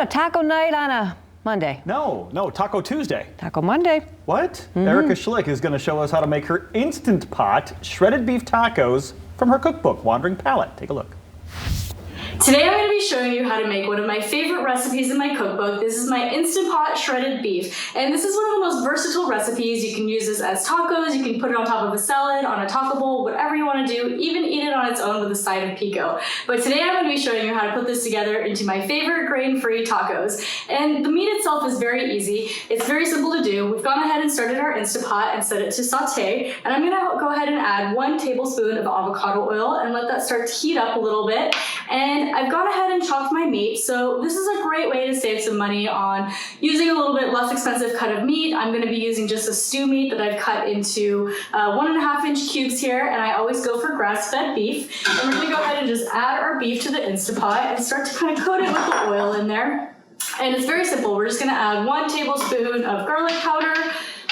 a taco night on a Monday? No, Taco Tuesday. Taco Monday. What? Erica Schlick is going to show us how to make her Instant Pot shredded beef tacos from her cookbook, Wandering Palate. Take a look. Today I'm going to be showing you how to make one of my favorite recipes in my cookbook. This is my Instant Pot shredded beef, and this is one of the most versatile recipes. You can use this as tacos, you can put it on top of a salad, on a taco bowl, whatever you want to do, even eat it on its own with a side of pico. But today I'm going to be showing you how to put this together into my favorite grain-free tacos. And the meat itself is very easy. It's very simple to do. We've gone ahead and started our Instant Pot and set it to saute, and I'm going to go ahead and add 1 tablespoon of avocado oil and let that start to heat up a little bit. And I've gone ahead and chopped my meat, so this is a great way to save some money on using a little bit less expensive cut of meat. I'm going to be using just a stew meat that I've cut into 1.5 inch cubes here, and I always go for grass-fed beef. And we're going to go ahead and just add our beef to the Instant Pot and start to kind of coat it with the oil in there. And it's very simple. We're just going to add 1 tablespoon of garlic powder.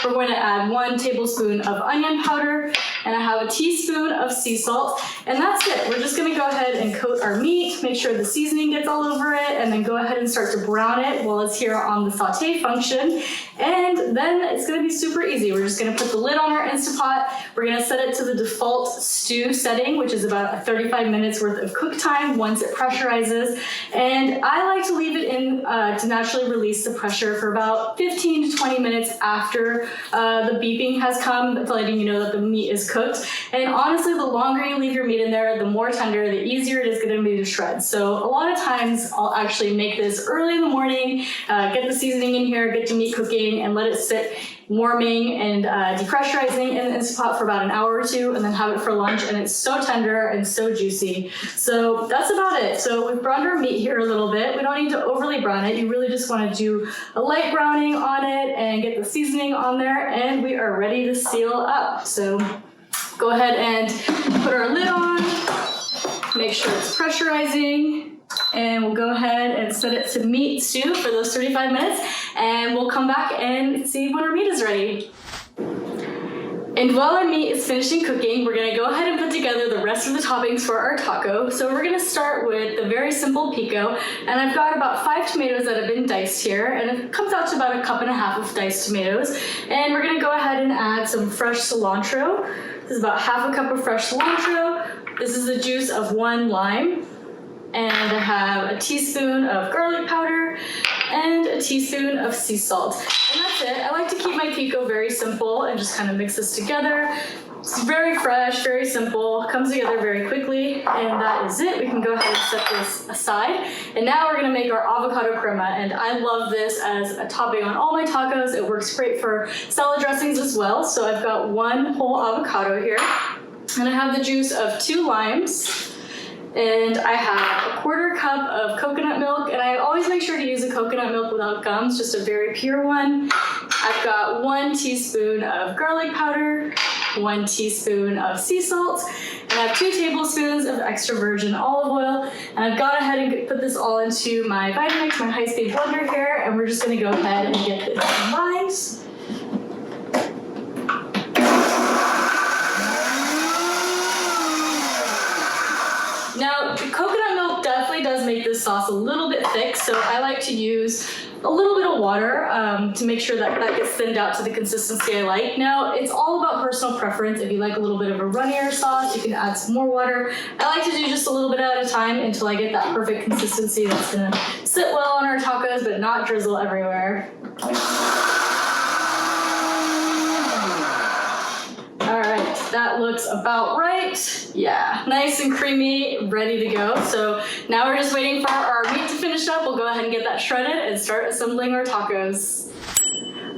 We're going to add 1 tablespoon of onion powder, and I have a teaspoon of sea salt, and that's it. We're just going to go ahead and coat our meat, make sure the seasoning gets all over it, and then go ahead and start to brown it while it's here on the saute function. And then it's going to be super easy. We're just going to put the lid on our Instant Pot. We're going to set it to the default stew setting, which is about 35 minutes worth of cook time once it pressurizes. And I like to leave it in to naturally release the pressure for about 15 to 20 minutes after the beeping has come, letting you know that the meat is cooked. And honestly, the longer you leave your meat in there, the more tender, the easier it is going to be to shred. So a lot of times I'll actually make this early in the morning, get the seasoning in here, get the meat cooking, and let it sit warming and depressurizing in the Instant Pot for about an hour or two, and then have it for lunch, and it's so tender and so juicy. So that's about it. So we've browned our meat here a little bit. We don't need to overly brown it. You really just want to do a light browning on it and get the seasoning on there, and we are ready to seal up. So go ahead and put our lid on, make sure it's pressurizing, and we'll go ahead and set it to meat stew for those 35 minutes, and we'll come back and see when our meat is ready. And while our meat is finishing cooking, we're going to go ahead and put together the rest of the toppings for our taco. So we're going to start with the very simple pico, and I've got about 5 tomatoes that have been diced here, and it comes out to about 1.5 cups of diced tomatoes. And we're going to go ahead and add some fresh cilantro. This is about 1/2 cup of fresh cilantro. This is the juice of 1 lime. And I have a teaspoon of garlic powder and a teaspoon of sea salt. And that's it. I like to keep my pico very simple and just kind of mix this together. It's very fresh, very simple, comes together very quickly, and that is it. We can go ahead and set this aside. And now we're gonna make our avocado crema, and I love this as a topping on all my tacos. It works great for salad dressings as well. So I've got 1 whole avocado here, and I have the juice of 2 limes. And I have a 1/4 cup of coconut milk, and I always make sure to use a coconut milk without gums, just a very pure one. I've got 1 teaspoon of garlic powder, 1 teaspoon of sea salt, and I have 2 tablespoons of extra virgin olive oil. And I've gone ahead and put this all into my Vitamix, my high-speed blender here, and we're just gonna go ahead and get this combined. Now, the coconut milk definitely does make this sauce a little bit thick, so I like to use a little bit of water to make sure that that gets thinned out to the consistency I like. Now, it's all about personal preference. If you like a little bit of a runnier sauce, you can add some more water. I like to do just a little bit at a time until I get that perfect consistency that's gonna sit well on our tacos but not drizzle everywhere. All right, that looks about right. Yeah, nice and creamy, ready to go. So now we're just waiting for our meat to finish up. We'll go ahead and get that shredded and start assembling our tacos.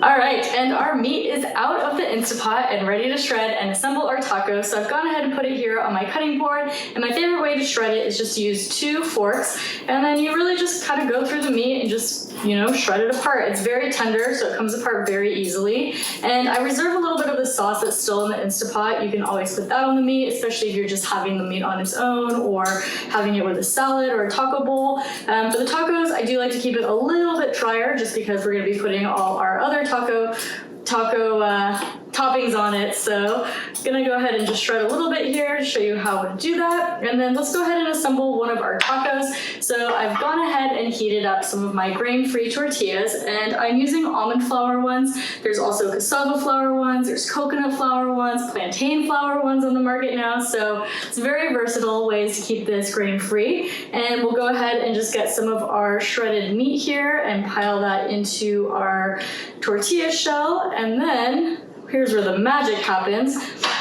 All right, and our meat is out of the Instant Pot and ready to shred and assemble our tacos. So I've gone ahead and put it here on my cutting board. And my favorite way to shred it is just to use 2 forks. And then you really just kind of go through the meat and just, shred it apart. It's very tender, so it comes apart very easily. And I reserve a little bit of the sauce that's still in the Instant Pot. You can always put that on the meat, especially if you're just having the meat on its own or having it with a salad or a taco bowl. For the tacos, I do like to keep it a little bit drier just because we're going to be putting all our other taco toppings on it. So I'm gonna go ahead and just shred a little bit here to show you how to do that. And then let's go ahead and assemble one of our tacos. So I've gone ahead and heated up some of my grain-free tortillas, and I'm using almond flour ones. There's also cassava flour ones, there's coconut flour ones, plantain flour ones on the market now. So it's very versatile ways to keep this grain-free. And we'll go ahead and just get some of our shredded meat here and pile that into our tortilla shell. And then here's where the magic happens.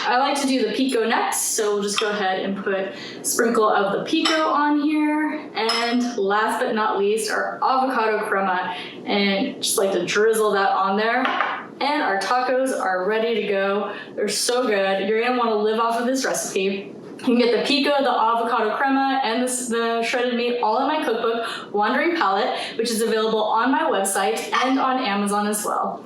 I like to do the pico next, so we'll just go ahead and put a sprinkle of the pico on here. And last but not least, our avocado crema, and just like to drizzle that on there. And our tacos are ready to go. They're so good. You're gonna wanna live off of this recipe. You can get the pico, the avocado crema, and the shredded meat all in my cookbook, Wandering Palette, which is available on my website and on Amazon as well.